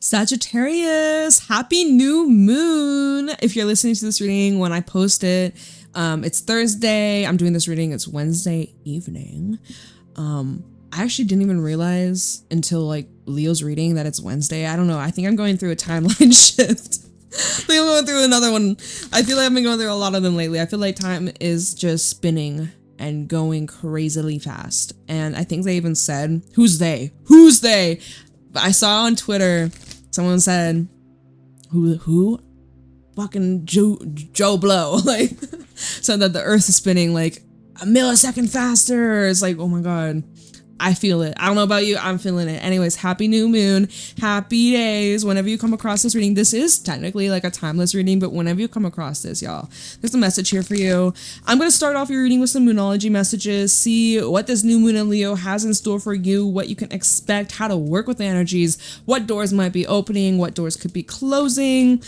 Sagittarius, happy new moon. If you're listening to this reading when I post it, it's Thursday. I'm doing this reading. It's Wednesday evening. I actually didn't even realize until like Leo's reading that it's Wednesday. I don't know. I think I'm going through a timeline shift. I think I'm going through another one. I feel like I've been going through a lot of them lately. I feel like time is just spinning and going crazily fast. And I think they even said, who's they? Who's they? But I saw on Twitter, someone said, who? Fucking Joe Blow. Like, said that the earth is spinning like a millisecond faster. It's like, oh my God. I feel it. I don't know about you. I'm feeling it. Anyways, happy new moon. Happy days. Whenever you come across this reading, this is technically like a timeless reading, but whenever you come across this, y'all, there's a message here for you. I'm going to start off your reading with some moonology messages, see what this new moon in Leo has in store for you, what you can expect, how to work with the energies, what doors might be opening, what doors could be closing.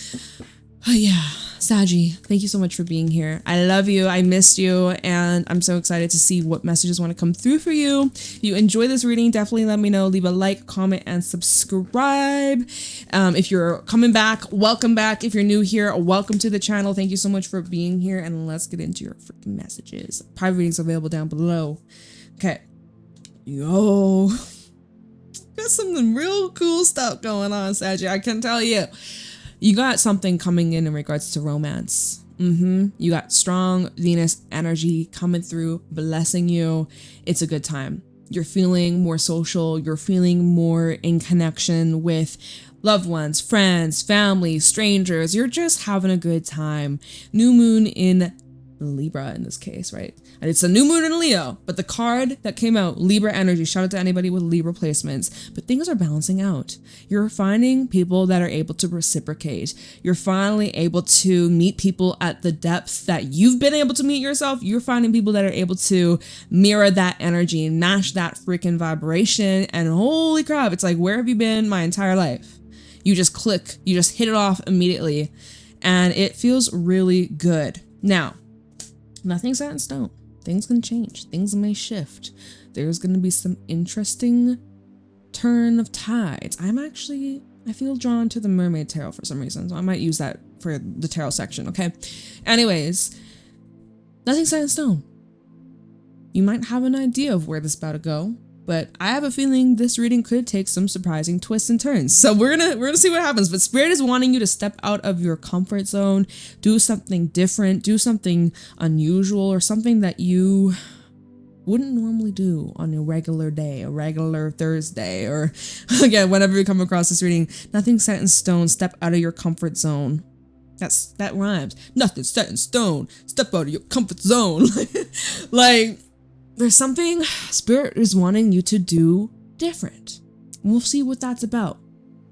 Oh yeah, Saggy, thank you so much for being here. I love you, I missed you, and I'm so excited to see what messages want to come through for you. If you enjoy this reading, definitely let me know. Leave a like, comment, and subscribe. If you're coming back, welcome back. If you're new here, welcome to the channel. Thank you so much for being here, and let's get into your freaking messages. Private readings available down below. Okay. Yo. Got something real cool stuff going on, Saggy, I can tell you. You got something coming in regards to romance. You got strong Venus energy coming through, blessing you. It's a good time. You're feeling more social. You're feeling more in connection with loved ones, friends, family, strangers. You're just having a good time. New moon in Libra in this case, right? And it's a new moon in Leo, but the card that came out, Libra energy, shout out to anybody with Libra placements, but things are balancing out. You're finding people that are able to reciprocate. You're finally able to meet people at the depth that you've been able to meet yourself. You're finding people that are able to mirror that energy and match that freaking vibration. And holy crap, it's like, where have you been my entire life? You just click, you just hit it off immediately. And it feels really good. Now, nothing's set in stone. Things can change. Things may shift. There's going to be some interesting turn of tides. I feel drawn to the Mermaid Tarot for some reason, so I might use that for the tarot section, okay? Anyways, nothing's set in stone. You might have an idea of where this is about to go, but I have a feeling this reading could take some surprising twists and turns. So we're gonna see what happens. But Spirit is wanting you to step out of your comfort zone, do something different, do something unusual, or something that you wouldn't normally do on a regular day, a regular Thursday, or again, whenever you come across this reading. Nothing's set in stone. Step out of your comfort zone. That rhymes. Nothing's set in stone. Step out of your comfort zone. Like, there's something Spirit is wanting you to do different. We'll see what that's about.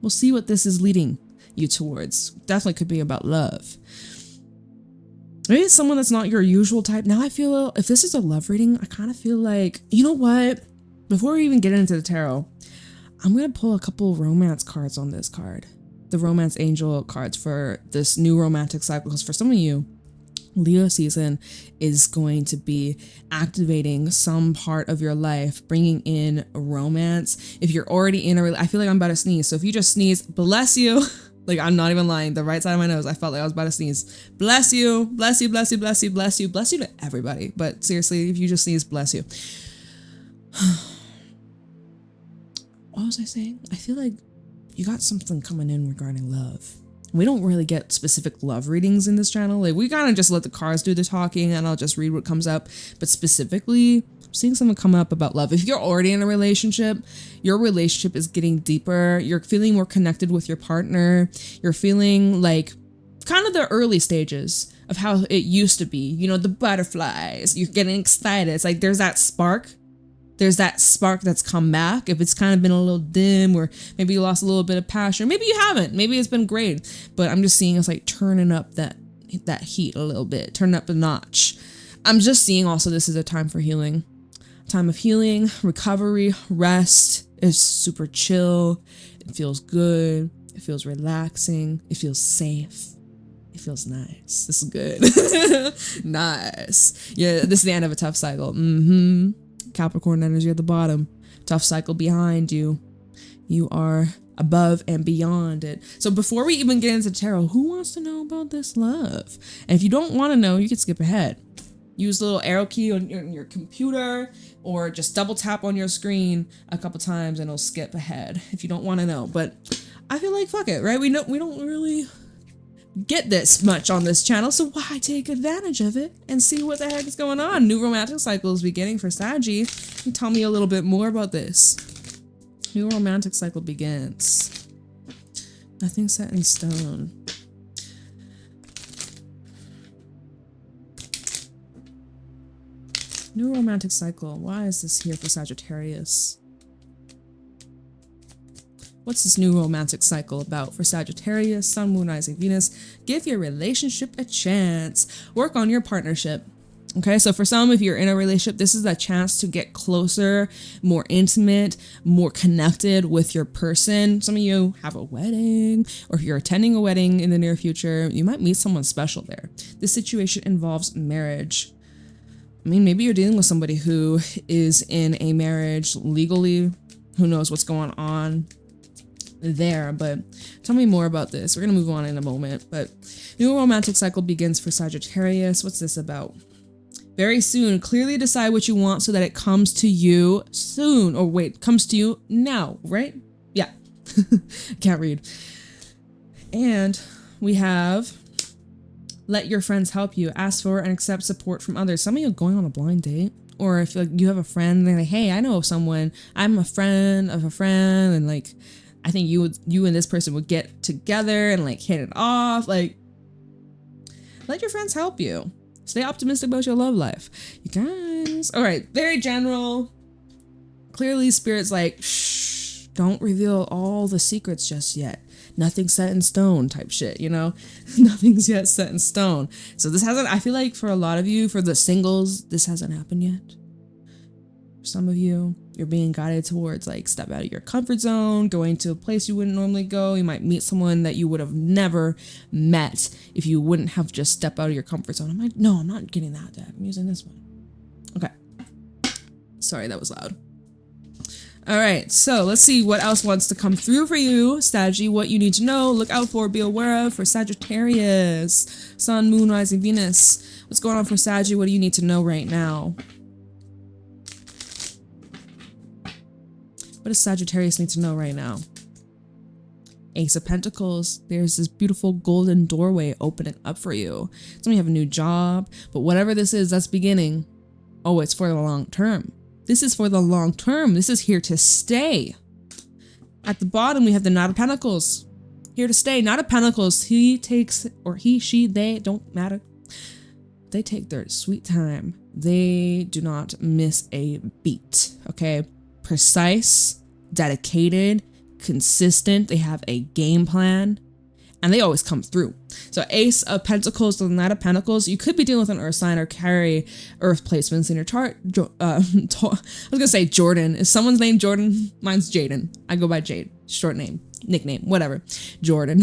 We'll see what this is leading you towards. Definitely could be about love. Maybe it's someone that's not your usual type. Now I feel, if this is a love reading, I kind of feel like, you know what? Before we even get into the tarot, I'm going to pull a couple romance cards on this card. The romance angel cards for this new romantic cycle. Because for some of you, Leo season is going to be activating some part of your life, bringing in romance. If you're already in I feel like I'm about to sneeze. So if you just sneeze, bless you. Like, I'm not even lying. The right side of my nose, I felt like I was about to sneeze. Bless you, bless you, bless you, bless you, bless you, bless you to everybody. But seriously, if you just sneeze, bless you. What was I saying? I feel like you got something coming in regarding love. We don't really get specific love readings in this channel. Like, we kind of just let the cards do the talking and I'll just read what comes up. But specifically, I'm seeing something come up about love. If you're already in a relationship, your relationship is getting deeper. You're feeling more connected with your partner. You're feeling like kind of the early stages of how it used to be. You know, the butterflies. You're getting excited. It's like there's that spark. There's that spark that's come back. If it's kind of been a little dim, or maybe you lost a little bit of passion, maybe you haven't, maybe it's been great, but I'm just seeing us like turning up that heat a little bit, turn up the notch. I'm just seeing also this is a time for healing, time of healing, recovery, rest. It's super chill. It feels good. It feels relaxing. It feels safe. It feels nice. This is good. Nice. Yeah, this is the end of a tough cycle. Capricorn energy at the bottom. Tough cycle behind you. You are above and beyond it. So before we even get into tarot, who wants to know about this love? And if you don't want to know, you can skip ahead. Use the little arrow key on your computer, or just double tap on your screen a couple times and it'll skip ahead if you don't want to know. But I feel like fuck it, right? We don't really get this much on this channel, so why take advantage of it and see what the heck is going on? New romantic cycle is beginning for Saggy. Can you tell me a little bit more about this? New romantic cycle begins. Nothing set in stone. New romantic cycle. Why is this here for Sagittarius? What's this new romantic cycle about for Sagittarius, Sun, Moon, Rising, Venus? Give your relationship a chance. Work on your partnership. Okay, so for some, if you're in a relationship, this is a chance to get closer, more intimate, more connected with your person. Some of you have a wedding, or if you're attending a wedding in the near future, you might meet someone special there. This situation involves marriage. I mean, maybe you're dealing with somebody who is in a marriage legally. Who knows what's going on there, but tell me more about this. We're gonna move on in a moment, but new romantic cycle begins for Sagittarius. What's this about? Very soon. Clearly decide what you want so that it comes to you soon. Or wait, comes to you now, right? Yeah. Can't read. And we have let your friends help you. Ask for and accept support from others. Some of you are going on a blind date. Or if like you have a friend, they're like, hey, I know of someone. I'm a friend of a friend. And like, I think you and this person would get together and like hit it off. Like, let your friends help you. Stay optimistic about your love life. You guys. All right. Very general. Clearly, Spirit's like, shh, don't reveal all the secrets just yet. Nothing's set in stone type shit, you know? Nothing's yet set in stone. So this hasn't, I feel like for a lot of you, for the singles, this hasn't happened yet. For some of you, you're being guided towards like step out of your comfort zone, going to a place you wouldn't normally go. You might meet someone that you would have never met if you wouldn't have just stepped out of your comfort zone. I'm like, no, I'm not getting that deck. I'm using this one. Okay. Sorry, that was loud. All right, so let's see what else wants to come through for you, Saggy. What you need to know, look out for, be aware of for Sagittarius. Sun, Moon, Rising, Venus. What's going on for Saggy? What do you need to know right now? What does Sagittarius need to know right now? Ace of Pentacles. There's this beautiful golden doorway opening up for you. Some of you have a new job, but whatever this is, that's beginning. Oh, it's for the long term. This is for the long term. This is here to stay. At the bottom, we have the Knight of Pentacles. Here to stay. Knight of Pentacles. He takes, or he, she, they, don't matter. They take their sweet time. They do not miss a beat. Okay? Precise, dedicated, consistent. They have a game plan. And they always come through. So Ace of Pentacles to the Knight of Pentacles. You could be dealing with an Earth sign or carry Earth placements in your chart. I was gonna say Jordan. Is someone's name Jordan? Mine's Jaden. I go by Jade. Short name, nickname, whatever. Jordan.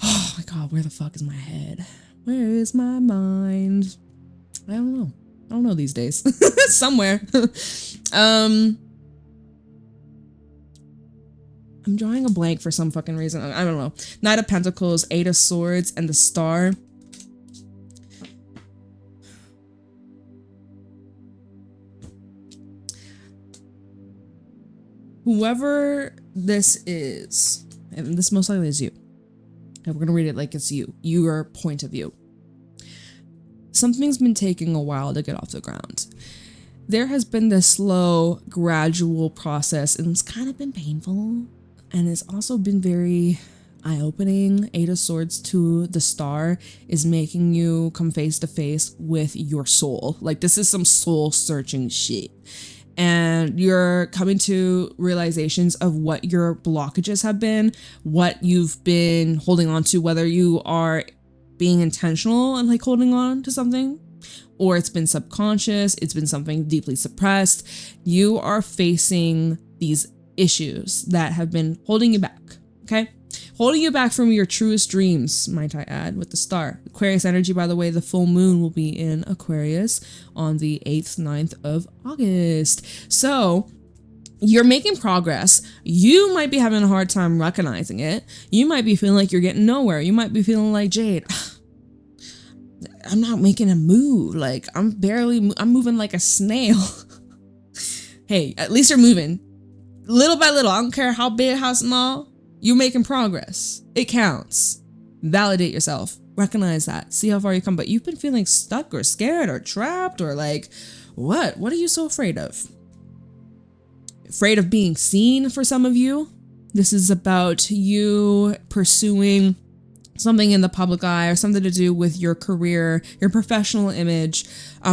Oh my God, where the fuck is my head? Where is my mind? I don't know. I don't know these days. Somewhere. I'm drawing a blank for some fucking reason. I don't know. Knight of Pentacles, Eight of Swords, and the Star. Whoever this is, and this most likely is you. And we're going to read it like it's you. Your point of view. Something's been taking a while to get off the ground. There has been this slow, gradual process, and it's kind of been painful. And it's also been very eye-opening. Eight of Swords to the Star is making you come face to face with your soul. Like, this is some soul-searching shit. And you're coming to realizations of what your blockages have been, what you've been holding on to, whether you are being intentional and like holding on to something, or it's been subconscious, it's been something deeply suppressed. You are facing these issues that have been holding you back, okay? Holding you back from your truest dreams, might I add, with the Star. Aquarius energy, by the way, the full moon will be in Aquarius on the 8th, 9th of August. So you're making progress. You might be having a hard time recognizing it. You might be feeling like you're getting nowhere. You might be feeling like, Jade, I'm not making a move. Like, I'm moving like a snail. Hey, at least you're moving. Little by little, I don't care how big, how small, you're making progress. It counts. Validate yourself. Recognize that. See how far you come. But you've been feeling stuck or scared or trapped or like, what? What are you so afraid of? Afraid of being seen for some of you. This is about you pursuing something in the public eye or something to do with your career, your professional image,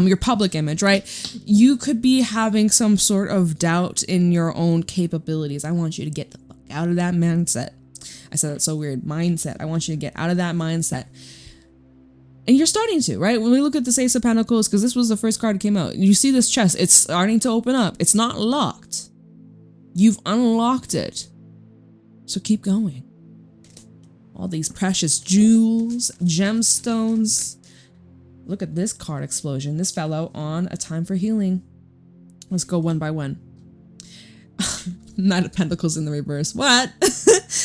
your public image, right? You could be having some sort of doubt in your own capabilities. I want you to get the fuck out of that mindset. I said that's so weird. Mindset. I want you to get out of that mindset. And you're starting to, right? When we look at the Ace of Pentacles, because this was the first card that came out, you see this chest, it's starting to open up. It's not locked. You've unlocked it. So keep going. All these precious jewels, gemstones. Look at this card explosion. This fell out on a time for healing. Let's go one by one. Knight of Pentacles in the reverse. What?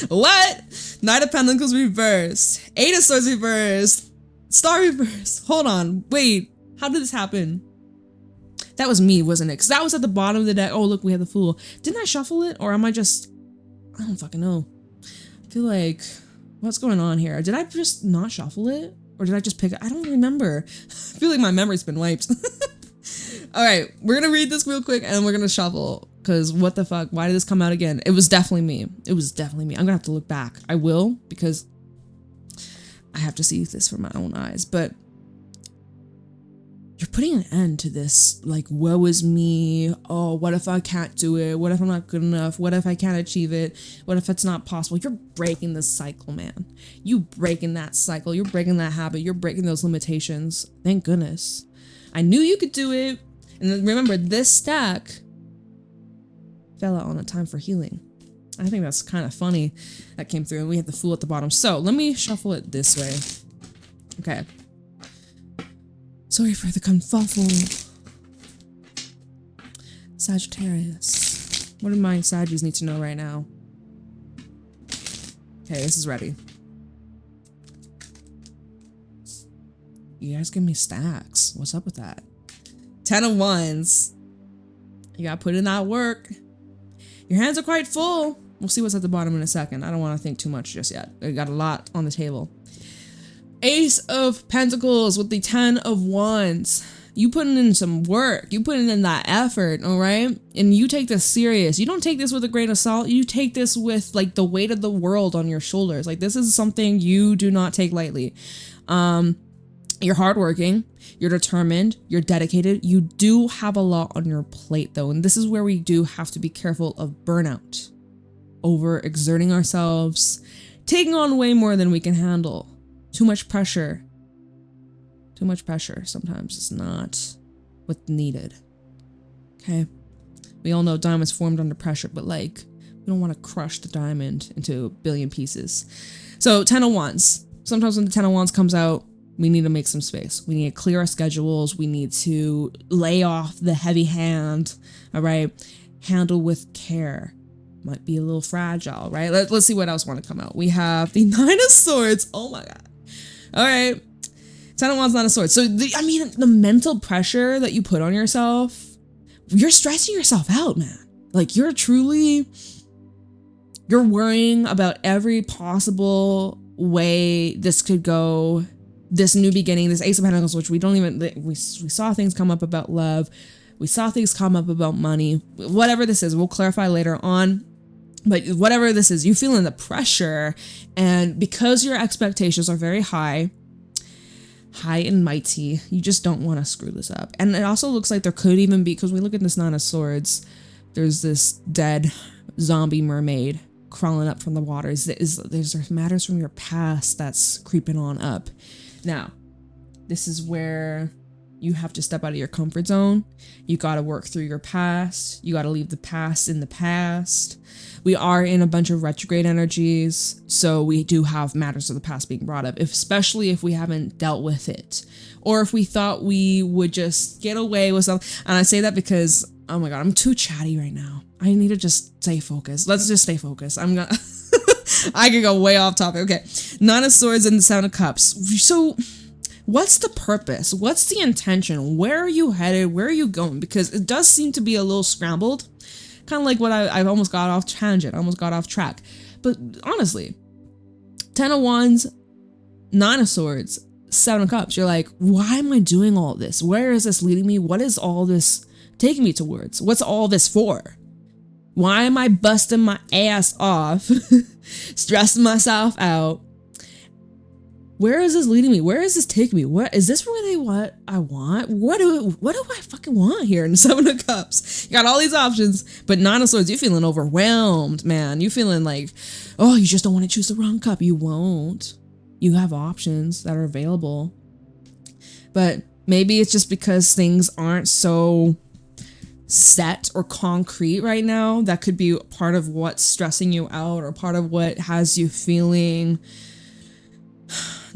What? Knight of Pentacles reversed. Eight of Swords reversed. Star reversed. Hold on. Wait. How did this happen? That was me, wasn't it? Because that was at the bottom of the deck. Oh, look, we had the Fool. Didn't I shuffle it? Or am I just... I don't fucking know. I feel like... What's going on here? Did I just not shuffle it? Or did I just pick it? I don't remember. I feel like my memory's been wiped. All right, we're going to read this real quick and we're going to shuffle. Because what the fuck? Why did this come out again? It was definitely me. It was definitely me. I'm going to have to look back. I will, because I have to see this from my own eyes. But you're putting an end to this, like, woe is me. Oh, what if I can't do it? What if I'm not good enough? What if I can't achieve it? What if it's not possible? You're breaking this cycle, man. You breaking that cycle. You're breaking that habit. You're breaking those limitations. Thank goodness. I knew you could do it. And then remember, this stack fell out on a time for healing. I think that's kind of funny that came through. And we had the Fool at the bottom. So let me shuffle it this way. Okay. Sorry for the confuffle. Sagittarius. What do my Saggies need to know right now? Okay, this is ready. You guys give me stacks. What's up with that? 10 of Wands. You gotta put in that work. Your hands are quite full. We'll see what's at the bottom in a second. I don't want to think too much just yet. I got a lot on the table. Ace of Pentacles with the 10 of Wands. You putting in some work. You putting in that effort, all right? And you take this serious. You don't take this with a grain of salt. You take this with like the weight of the world on your shoulders. Like this is something you do not take lightly. You're hardworking. You're determined. You're dedicated. You do have a lot on your plate though. And this is where we do have to be careful of burnout. Overexerting ourselves. Taking on way more than we can handle. Too much pressure. Too much pressure sometimes is not what's needed. Okay? We all know diamonds formed under pressure, but like, we don't want to crush the diamond into a billion pieces. So 10 of Wands. Sometimes when the 10 of Wands comes out, we need to make some space. We need to clear our schedules. We need to lay off the heavy hand. All right? Handle with care. Might be a little fragile, right? Let's see what else want to come out. We have the 9 of Swords. Oh my God. All right. 10 of Wands, 9 of Swords. So, the mental pressure that you put on yourself, you're stressing yourself out, man. Like, you're worrying about every possible way this could go, this new beginning, this Ace of Pentacles, which we saw things come up about love. We saw things come up about money. Whatever this is, we'll clarify later on. But whatever this is, you feeling the pressure, and because your expectations are very high and mighty, you just don't want to screw this up. And it also looks like there could even be, because we look at this 9 of Swords, there's this dead zombie mermaid crawling up from the waters. There's matters from your past that's creeping on up. Now, this is where you have to step out of your comfort zone. You got to work through your past. You got to leave the past in the past. We are in a bunch of retrograde energies, so we do have matters of the past being brought up, especially if we haven't dealt with it, or if we thought we would just get away with something. And I say that because Oh my God, I'm too chatty right now. I need to just stay focused. Let's just stay focused. I'm gonna, I could go way off topic. Okay. Nine of Swords and the Seven of Cups. So what's the purpose? What's the intention? Where are you headed? Where are you going? Because it does seem to be a little scrambled. Kind of like what I've almost got off tangent. I almost got off track. But honestly, 10 of Wands, 9 of Swords, 7 of Cups. You're like, why am I doing all this? Where is this leading me? What is all this taking me towards? What's all this for? Why am I busting my ass off, stressing myself out? Where is this leading me? Where is this taking me? What is this really what I want? What do I fucking want here in the 7 of Cups? You got all these options, but 9 of Swords, you're feeling overwhelmed, man. You feeling like, oh, you just don't want to choose the wrong cup. You won't. You have options that are available. But maybe it's just because things aren't so set or concrete right now. That could be part of what's stressing you out, or part of what has you feeling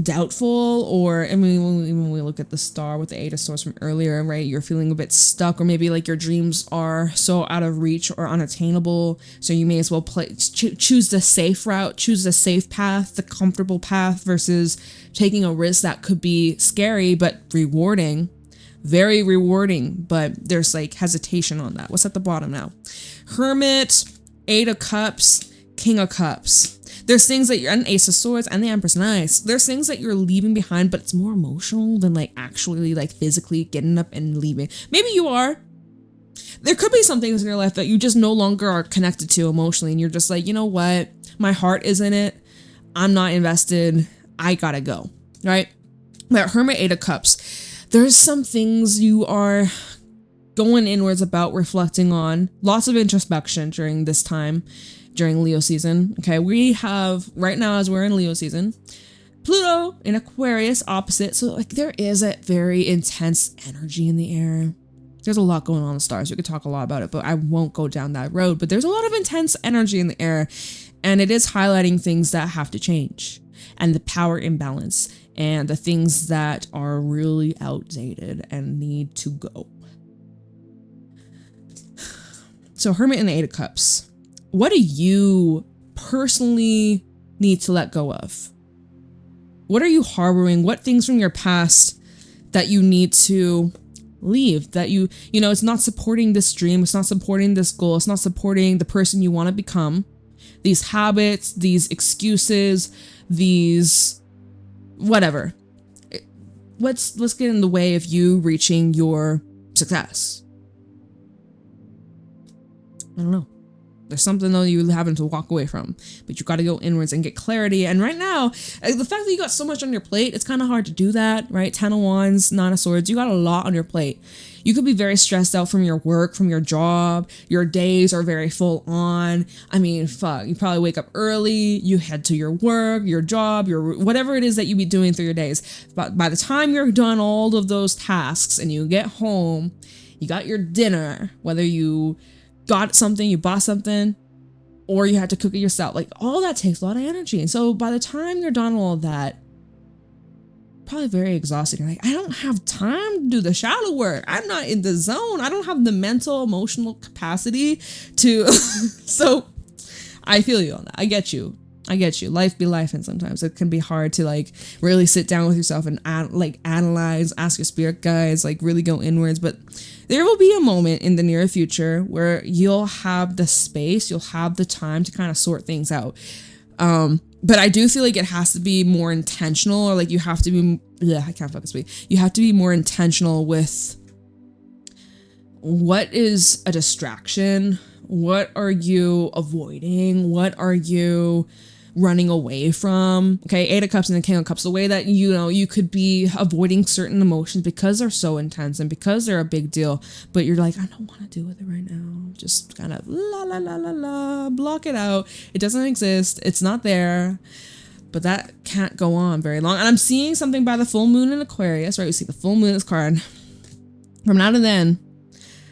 doubtful. Or I mean, when we look at the star with the 8 of Swords from earlier, right, you're feeling a bit stuck, or maybe like your dreams are so out of reach or unattainable, so you may as well choose the safe route, choose the safe path, the comfortable path, versus taking a risk that could be scary but rewarding, very rewarding, but there's like hesitation on that. What's at the bottom now? Hermit, 8 of Cups, King of Cups. There's things that you're, and Ace of Swords and the Empress, nice. There's things that you're leaving behind, but it's more emotional than like actually like physically getting up and leaving. Maybe you are. There could be some things in your life that you just no longer are connected to emotionally, and you're just like, you know what? My heart is in it. I'm not invested. I gotta go, right? But Hermit, 8 of Cups. There's some things you are going inwards about, reflecting on. Lots of introspection during this time. During Leo season. Okay, we have right now, as we're in Leo season, Pluto in Aquarius opposite. So like there is a very intense energy in the air. There's a lot going on in the stars. We could talk a lot about it, but I won't go down that road. But there's a lot of intense energy in the air, and it is highlighting things that have to change, and the power imbalance, and the things that are really outdated and need to go. So Hermit and the 8 of Cups. What do you personally need to let go of? What are you harboring? What things from your past that you need to leave? That you know, it's not supporting this dream. It's not supporting this goal. It's not supporting the person you want to become. These habits, these excuses, these whatever. Let's get in the way of you reaching your success. I don't know. There's something though you're having to walk away from, but you got to go inwards and get clarity. And right now, the fact that you got so much on your plate, it's kind of hard to do that, right? 10 of Wands, 9 of Swords, you got a lot on your plate. You could be very stressed out from your work, from your job. Your days are very full on. I mean, fuck, you probably wake up early, you head to your work, your job, your whatever it is that you be doing through your days. But by the time you're done all of those tasks and you get home, you got your dinner, whether you got something, you bought something, or you had to cook it yourself. Like all that takes a lot of energy. And so by the time you're done all of that, probably very exhausted. You're like, I don't have time to do the shadow work. I'm not in the zone. I don't have the mental, emotional capacity to. So I feel you on that. I get you. Life be life, and sometimes it can be hard to like really sit down with yourself and analyze, ask your spirit guides, like really go inwards. But there will be a moment in the near future where you'll have the space, you'll have the time to kind of sort things out. But I do feel like it has to be more intentional, or like you have to be, I can't fucking speak. You have to be more intentional with what is a distraction. What are you avoiding? What are you running away from? Okay, 8 of Cups and the King of Cups, the way that, you know, you could be avoiding certain emotions because they're so intense and because they're a big deal, but you're like, I don't want to deal with it right now. Just kind of block it out. It doesn't exist. It's not there. But that can't go on very long. And I'm seeing something by the full moon in Aquarius, right? We see the full moon in this card. From now to then,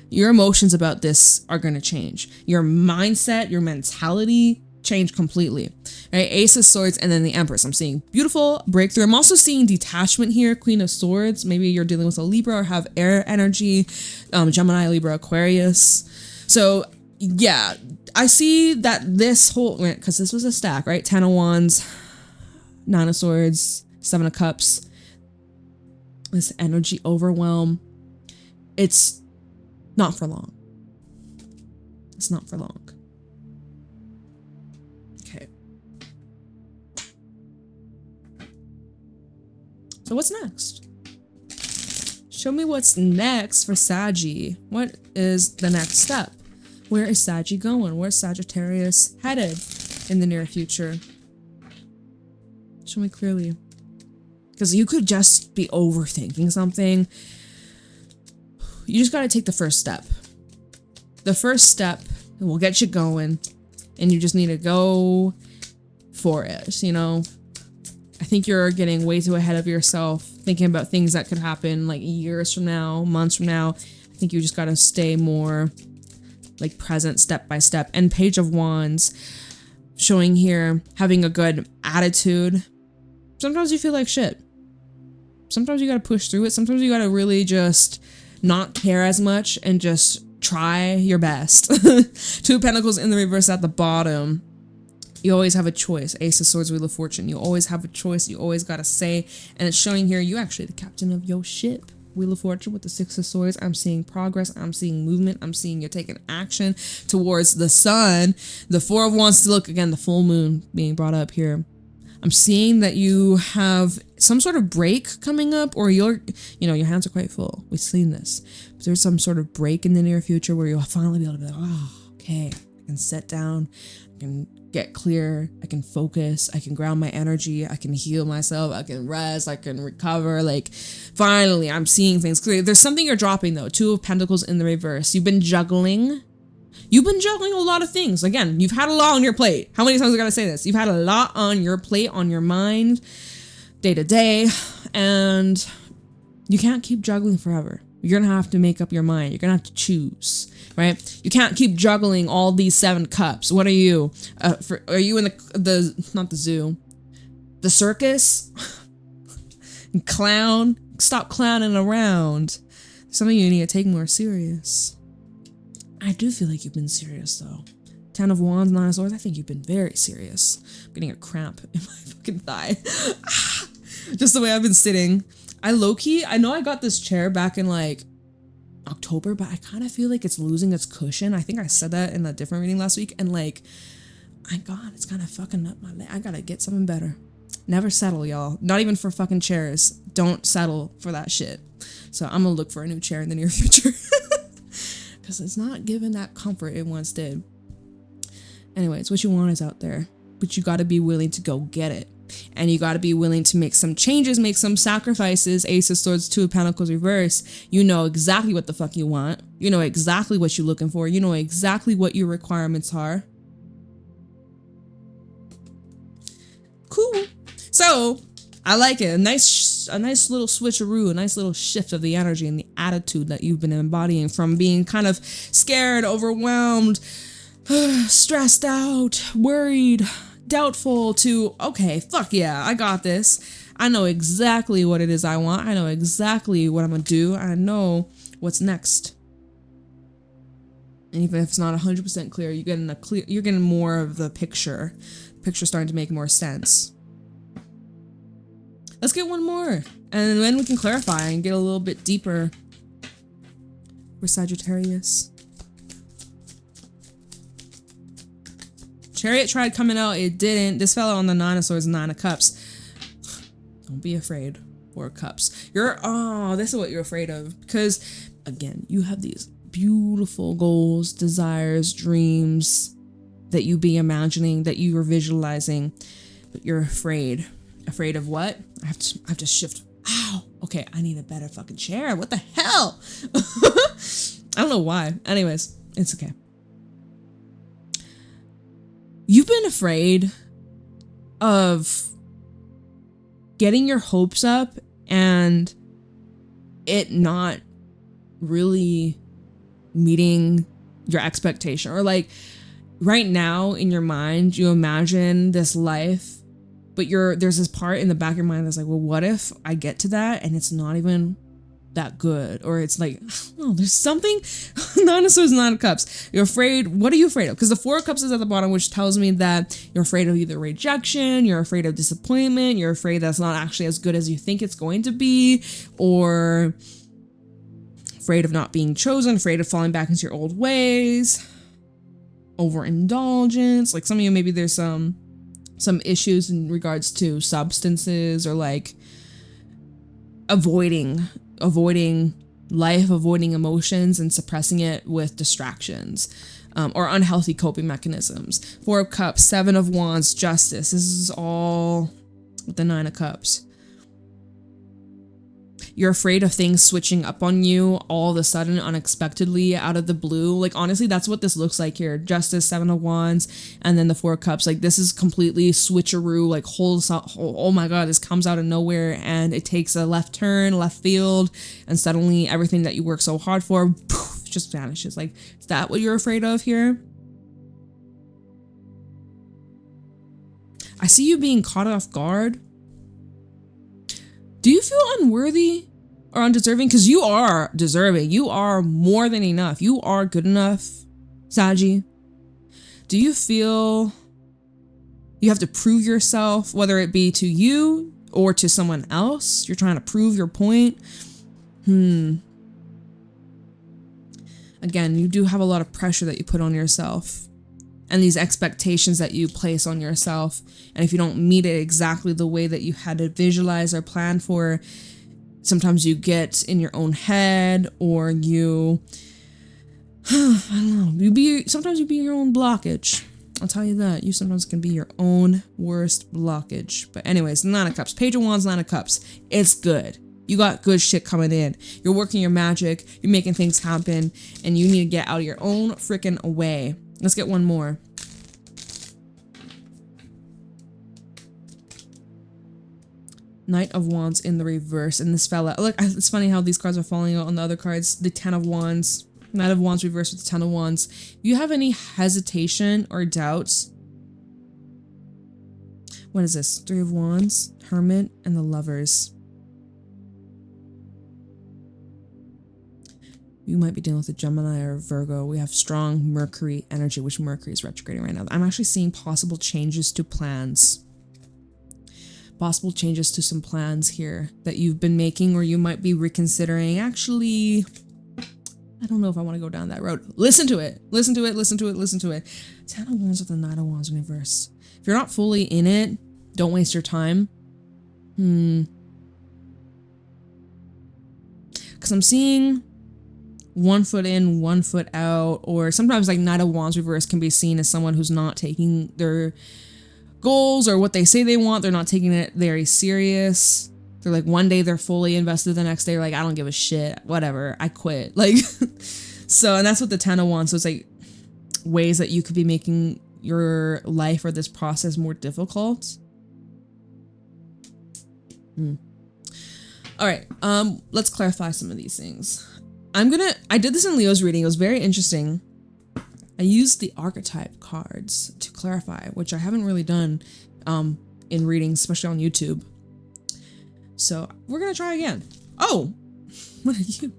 your emotions about this are going to change. Your mindset, your mentality change completely, right? Ace of Swords and then the Empress. I'm seeing beautiful breakthrough. I'm also seeing detachment here, Queen of Swords. Maybe you're dealing with a Libra or have air energy, Gemini, Libra, Aquarius. So yeah, I see that this whole, because this was a stack, right? 10 of Wands, 9 of Swords, 7 of Cups, this energy overwhelm. It's not for long. It's not for long. Okay. So what's next? Show me what's next for Saggy. What is the next step? Where is Saggy going? Where's Sagittarius headed in the near future? Show me clearly. Because you could just be overthinking something. You just got to take the first step. The first step will get you going, and you just need to go for it, you know? I think you're getting way too ahead of yourself, thinking about things that could happen like years from now, months from now. I think you just got to stay more like present, step by step. And Page of Wands showing here, having a good attitude. Sometimes you feel like shit. Sometimes you got to push through it. Sometimes you got to really just not care as much and just try your best. 2 of Pentacles in the reverse at the bottom. You always have a choice. Ace of Swords, Wheel of Fortune. You always have a choice. You always gotta say. And it's showing here, you actually the captain of your ship. Wheel of Fortune with the 6 of Swords. I'm seeing progress. I'm seeing movement. I'm seeing you taking action towards the sun. The 4 of Wands to look again, the full moon being brought up here. I'm seeing that you have some sort of break coming up, or your hands are quite full. We've seen this. But there's some sort of break in the near future where you'll finally be able to be like, oh, okay, I can sit down, I can get clear, I can focus, I can ground my energy, I can heal myself, I can rest, I can recover. Like, finally, I'm seeing things clearly. There's something you're dropping though. 2 of Pentacles in the reverse. You've been juggling. You've been juggling a lot of things. Again, you've had a lot on your plate. How many times I gotta say this? You've had a lot on your plate, on your mind, day to day, and you can't keep juggling forever. You're gonna have to make up your mind. You're gonna have to choose, right? You can't keep juggling all these 7 cups. What are you? Are you in the not the zoo, the circus? Clown? Stop clowning around. Some of you need to take more serious. I do feel like you've been serious though. 10 of Wands, 9 of Swords. I think you've been very serious. I'm getting a cramp in my fucking thigh. Just the way I've been sitting. I low-key, I know I got this chair back in like October, but I kind of feel like it's losing its cushion. I think I said that in a different reading last week. And like, my God, it's kind of fucking up my leg. I gotta get something better. Never settle, y'all. Not even for fucking chairs. Don't settle for that shit. So I'm gonna look for a new chair in the near future. Because it's not giving that comfort it once did. Anyways, what you want is out there. But you gotta be willing to go get it. And you gotta be willing to make some changes, make some sacrifices. Ace of Swords, 2 of Pentacles reverse. You know exactly what the fuck you want. You know exactly what you're looking for. You know exactly what your requirements are. Cool. So, I like it. A nice little switcheroo, a nice little shift of the energy and the attitude that you've been embodying from being kind of scared, overwhelmed, stressed out, worried, doubtful to, okay, fuck yeah, I got this. I know exactly what it is I want. I know exactly what I'm gonna do. I know what's next. And even if it's not 100% clear, you're getting more of the picture. The picture's starting to make more sense. Let's get one more, and then we can clarify and get a little bit deeper. For Sagittarius. Chariot tried coming out, it didn't. This fell on the 9 of Swords, 9 of Cups. Don't be afraid. 4 of Cups. This is what you're afraid of. Because, again, you have these beautiful goals, desires, dreams that you be imagining, that you are visualizing, but you're afraid. Afraid of what? I have to shift. Ow. Okay, I need a better fucking chair. What the hell? I don't know why. Anyways, it's okay. You've been afraid of getting your hopes up and it not really meeting your expectation, or like right now in your mind, you imagine this life, but there's this part in the back of your mind that's like, well, what if I get to that and it's not even that good? Or it's like, oh, there's something. Nine of Swords, Nine of Cups. You're afraid. What are you afraid of? Because the Four of Cups is at the bottom, which tells me that you're afraid of either rejection, you're afraid of disappointment, you're afraid that's not actually as good as you think it's going to be, or afraid of not being chosen, afraid of falling back into your old ways, overindulgence. Like some of you, maybe there's some issues in regards to substances, or like avoiding life, avoiding emotions and suppressing it with distractions, or unhealthy coping mechanisms. Four of Cups, Seven of Wands, Justice. This is all with the Nine of Cups. You're afraid of things switching up on you all of a sudden, unexpectedly, out of the blue. Like, honestly, that's what this looks like here. Justice, Seven of Wands, and then the Four of Cups. Like, this is completely switcheroo, like, oh my God, this comes out of nowhere, and it takes a left turn, left field, and suddenly everything that you work so hard for, poof, just vanishes. Like, is that what you're afraid of here? I see you being caught off guard. Do you feel unworthy or undeserving? Because you are deserving. You are more than enough. You are good enough, Saggy. Do you feel you have to prove yourself, whether it be to you or to someone else? You're trying to prove your point. Again, you do have a lot of pressure that you put on yourself, and these expectations that you place on yourself. And if you don't meet it exactly the way that you had to visualize or plan for, sometimes you get in your own head, or you, I don't know, sometimes you be your own blockage. I'll tell you that. You sometimes can be your own worst blockage. But anyways, Nine of Cups, Page of Wands, Nine of Cups. It's good. You got good shit coming in. You're working your magic. You're making things happen. And you need to get out of your own freaking way. Let's get one more. Knight of Wands in the reverse. And this fella, look, it's funny how these cards are falling out on the other cards. The Ten of Wands, Knight of Wands reversed with the Ten of Wands. If you have any hesitation or doubts, what is this? Three of Wands, Hermit, and the Lovers. You might be dealing with a Gemini or a Virgo. We have strong Mercury energy, which Mercury is retrograding right now. I'm actually seeing possible changes to plans. Possible changes to some plans here that you've been making, or you might be reconsidering. Actually, I don't know if I want to go down that road. Listen to it. Listen to it. Listen to it. Listen to it. Ten of Wands with the Nine of Wands in reverse. If you're not fully in it, don't waste your time. Because I'm seeing one foot in, one foot out, or sometimes like Knight of Wands reverse can be seen as someone who's not taking their goals or what they say they want. They're not taking it very serious. They're like, one day they're fully invested, the next day they're like, I don't give a shit, whatever, I quit. Like, so, and that's what the Ten of Wands. So it's like ways that you could be making your life or this process more difficult. All right, let's clarify some of these things. I did this in Leo's reading. It was very interesting. I used the archetype cards to clarify, which I haven't really done in readings, especially on YouTube. So we're going to try again. Oh, what are you?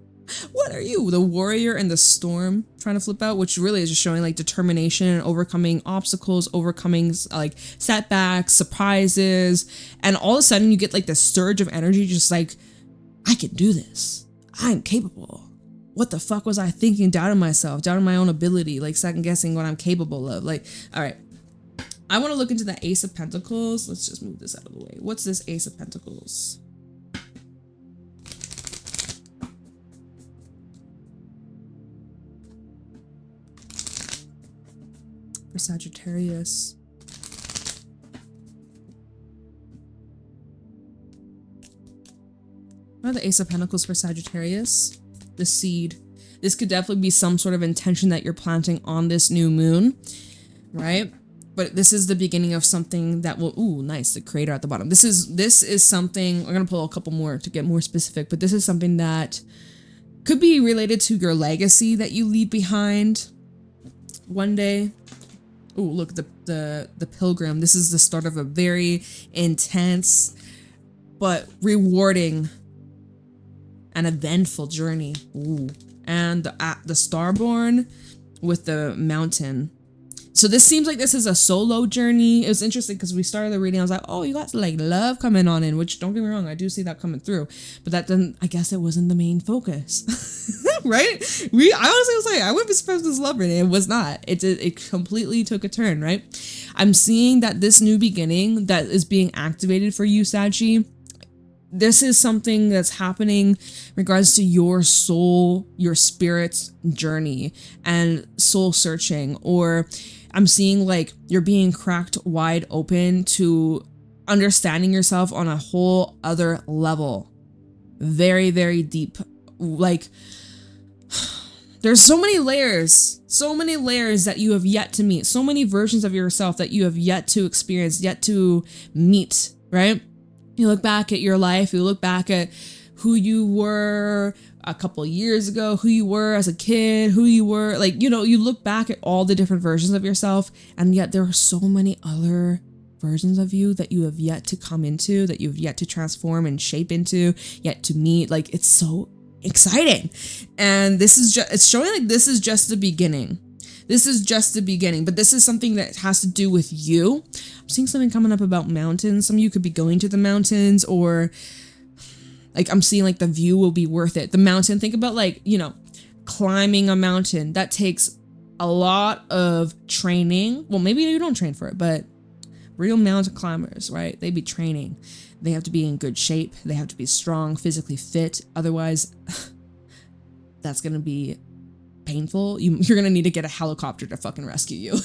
What are you? The Warrior and the Storm trying to flip out, which really is just showing like determination and overcoming obstacles, overcoming like setbacks, surprises. And all of a sudden you get like this surge of energy, just like, I can do this. I'm capable. What the fuck was I thinking? Doubting myself, doubting my own ability, like second guessing what I'm capable of. Like, all right, I want to look into the Ace of Pentacles. Let's just move this out of the way. What's this Ace of Pentacles? For Sagittarius. What are the Ace of Pentacles for Sagittarius? The Seed. This could definitely be some sort of intention that you're planting on this new moon, right? But this is the beginning of something that will, ooh, nice, the Creator at the bottom. This is something, we're gonna pull a couple more to get more specific, but this is something that could be related to your legacy that you leave behind one day. Oh, look, the pilgrim. This is the start of a very intense but rewarding and eventful journey. Ooh. And the starborn with the mountain. So this seems like this is a solo journey. It was interesting because we started the reading. I was like, oh, you got like love coming on in, which don't get me wrong, I do see that coming through. But that didn't, I guess it wasn't the main focus. Right? I honestly was like, I wouldn't be surprised if this love reading. It was not. It completely took a turn, right? I'm seeing that this new beginning that is being activated for you, Saggy, this is something that's happening in regards to your soul, your spirit's journey and soul searching. Or I'm seeing like you're being cracked wide open to understanding yourself on a whole other level. Very, very deep. Like, there's so many layers that you have yet to meet, so many versions of yourself that you have yet to experience, yet to meet, right? You look back at your life, you look back at who you were a couple years ago, who you were as a kid, who you were, like, you know, you look back at all the different versions of yourself, and yet there are so many other versions of you that you have yet to come into, that you've yet to transform and shape into, yet to meet. Like, it's so exciting. And this is just, it's showing like this is just the beginning. This is just the beginning, but this is something that has to do with you. I'm seeing something coming up about mountains. Some of you could be going to the mountains, or like I'm seeing like the view will be worth it. The mountain, think about like, you know, climbing a mountain. That takes a lot of training. Well, maybe you don't train for it, but real mountain climbers, right? They be training. They have to be in good shape. They have to be strong, physically fit. Otherwise, that's going to be painful. You're gonna need to get a helicopter to fucking rescue you.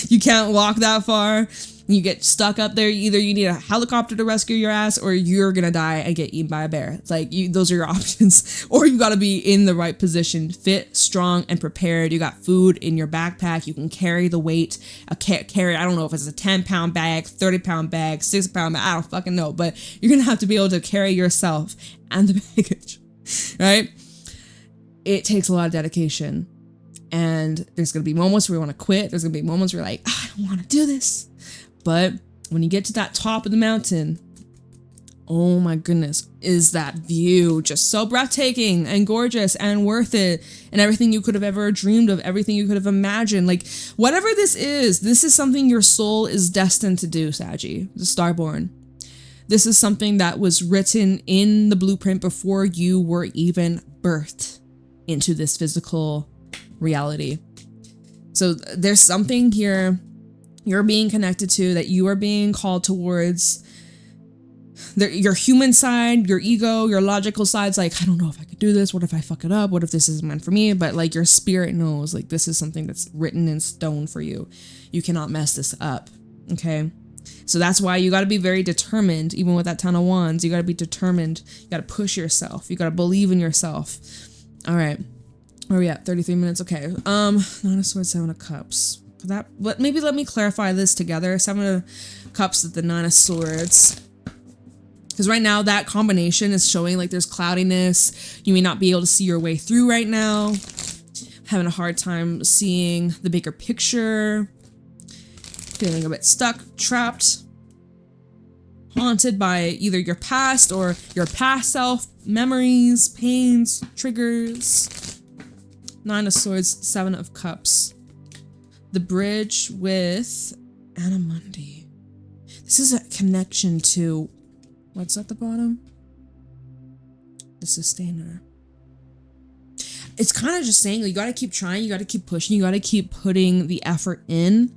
You can't walk that far. You get stuck up there. Either you need a helicopter to rescue your ass, or you're gonna die and get eaten by a bear. It's like those are your options. Or you gotta be in the right position, fit, strong, and prepared. You got food in your backpack. You can carry the weight. Carry. I don't know if it's a 10-pound bag, 30-pound bag, 6-pound bag. I don't fucking know. But you're gonna have to be able to carry yourself and the baggage, right? It takes a lot of dedication, and there's going to be moments where you want to quit. There's going to be moments where you're like, I don't want to do this. But when you get to that top of the mountain, oh my goodness, is that view just so breathtaking and gorgeous and worth it, and everything you could have ever dreamed of, everything you could have imagined. Like, whatever this is something your soul is destined to do, Saggy, the Starborn. This is something that was written in the blueprint before you were even birthed into this physical reality. So there's something here you're being connected to, that you are being called towards. Your human side, your ego, your logical side's like, I don't know if I could do this. What if I fuck it up? What if this isn't meant for me? But like your spirit knows, like, this is something that's written in stone for you. You cannot mess this up. Okay. So that's why you got to be very determined. Even with that 10 of Wands, you got to be determined. You got to push yourself. You got to believe in yourself. All right. Where are we at? 33 minutes. Okay. 9 of Swords, 7 of Cups. But maybe let me clarify this together. 7 of Cups with the 9 of Swords. Because right now that combination is showing like there's cloudiness. You may not be able to see your way through right now. Having a hard time seeing the bigger picture. Feeling a bit stuck, trapped, haunted by either your past or your past self, memories, pains, triggers. 9 of Swords, 7 of Cups. The bridge with Megamunden. This is a connection to, what's at the bottom? The Sustainer. It's kind of just saying, you got to keep trying, you got to keep pushing, you got to keep putting the effort in.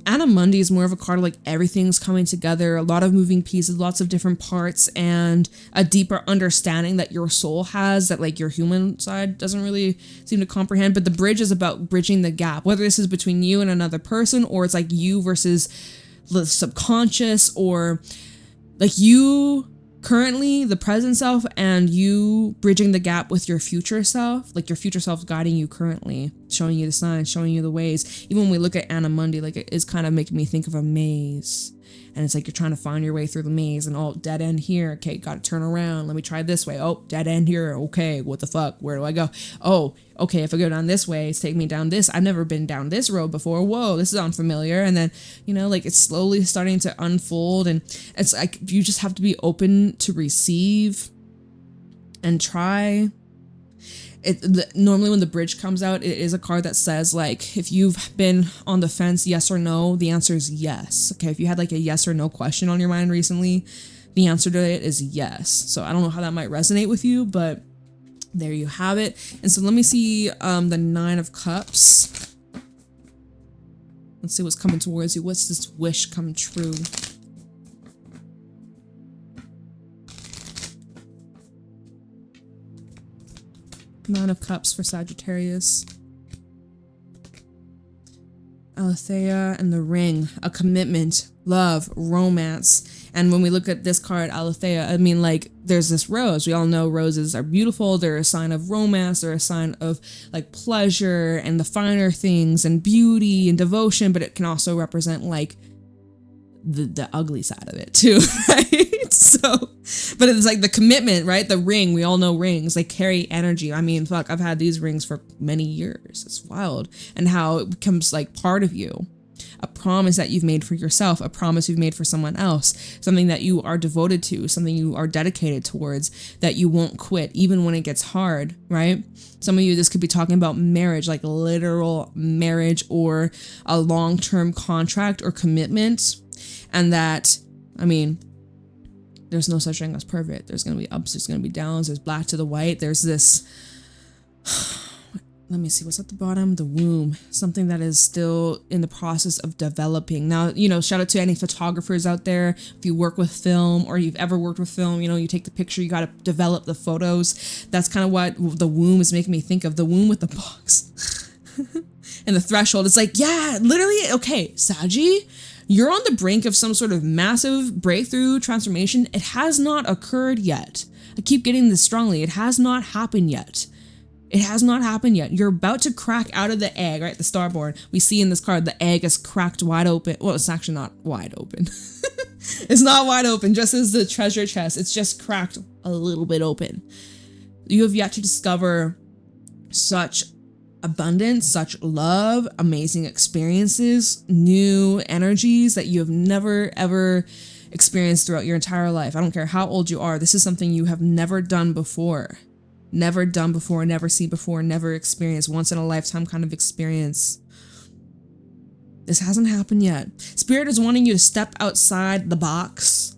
Megamunden is more of a card of like everything's coming together, a lot of moving pieces, lots of different parts, and a deeper understanding that your soul has that like your human side doesn't really seem to comprehend. But the bridge is about bridging the gap, whether this is between you and another person, or it's like you versus the subconscious, or like you currently, the present self, and you bridging the gap with your future self, like your future self guiding you currently. showing you the signs, showing you the ways. Even when we look at Mundi, like it is kind of making me think of a maze. And it's like you're trying to find your way through the maze and oh, dead end here. Okay, gotta turn around. Let me try this way. Oh, dead end here. Okay, what the fuck? Where do I go? Oh, okay, if I go down this way, it's taking me down this. I've never been down this road before. Whoa, this is unfamiliar. And then, you know, like it's slowly starting to unfold. And it's like you just have to be open to receive and try. Normally when the bridge comes out, it is a card that says like, if you've been on the fence, yes or no, the answer is yes. Okay, if you had like a yes or no question on your mind recently, the answer to it is yes. So I don't know how that might resonate with you, but there you have it. And so let me see the 9 of Cups. Let's see what's coming towards you. What's this wish come true? Nine of Cups for Sagittarius. Alethea and the Ring. A commitment, love, romance. And when we look at this card, Alethea, I mean, like, there's this rose. We all know roses are beautiful. They're a sign of romance. They're a sign of, like, pleasure and the finer things and beauty and devotion. But it can also represent, like, the ugly side of it too, right? So, but it's like the commitment, right? The ring, we all know rings, they carry energy. I mean, fuck, I've had these rings for many years. It's wild. And how it becomes like part of you. A promise that you've made for yourself, a promise you've made for someone else, something that you are devoted to, something you are dedicated towards, that you won't quit even when it gets hard, right? Some of you, this could be talking about marriage, like literal marriage or a long-term contract or commitment. And that, I mean, there's no such thing as perfect. There's going to be ups, there's going to be downs, there's black to the white. There's this, let me see, what's at the bottom? The womb, something that is still in the process of developing. Now, you know, shout out to any photographers out there. If you work with film or you've ever worked with film, you know, you take the picture, you got to develop the photos. That's kind of what the womb is making me think of, the womb with the box and the threshold. It's like, yeah, literally, okay, Saggy, you're on the brink of some sort of massive breakthrough transformation. It has not occurred yet. I keep getting this strongly. It has not happened yet. It has not happened yet. You're about to crack out of the egg, right? The starboard. We see in this card, the egg is cracked wide open. Well, it's actually not wide open. It's not wide open, just as the treasure chest. It's just cracked a little bit open. You have yet to discover such abundance, such love, amazing experiences, new energies that you have never ever experienced throughout your entire life. I don't care how old you are. This is something you have never done before. Never done before, never seen before, never experienced. Once in a lifetime kind of experience. This hasn't happened yet. Spirit is wanting you to step outside the box.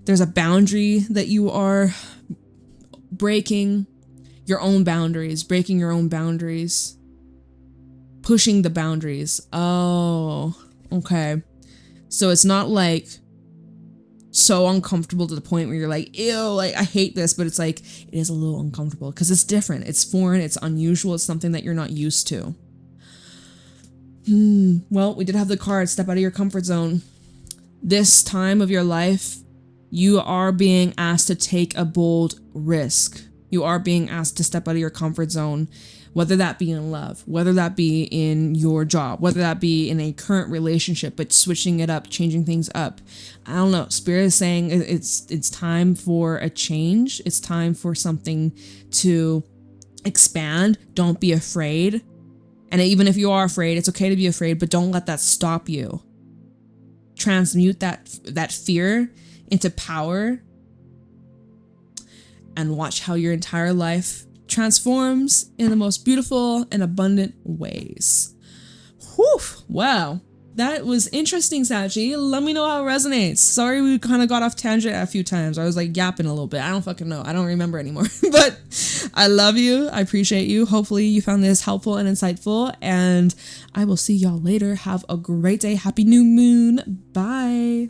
There's a boundary that you are breaking. Your own boundaries, breaking your own boundaries, pushing the boundaries. Oh, okay. So it's not like so uncomfortable to the point where you're like, ew, like I hate this, but it's like, it is a little uncomfortable because it's different. It's foreign. It's unusual. It's something that you're not used to. Well, we did have the card, step out of your comfort zone. This time of your life, you are being asked to take a bold risk. You are being asked to step out of your comfort zone, whether that be in love, whether that be in your job, whether that be in a current relationship, but switching it up, changing things up. I don't know. Spirit is saying it's time for a change. It's time for something to expand. Don't be afraid. And even if you are afraid, it's okay to be afraid, but don't let that stop you. Transmute that fear into power. And watch how your entire life transforms in the most beautiful and abundant ways. Whew, wow. That was interesting, Sachi. Let me know how it resonates. Sorry we kind of got off tangent a few times. I was like yapping a little bit. I don't fucking know. I don't remember anymore. But I love you. I appreciate you. Hopefully you found this helpful and insightful. And I will see y'all later. Have a great day. Happy new moon. Bye.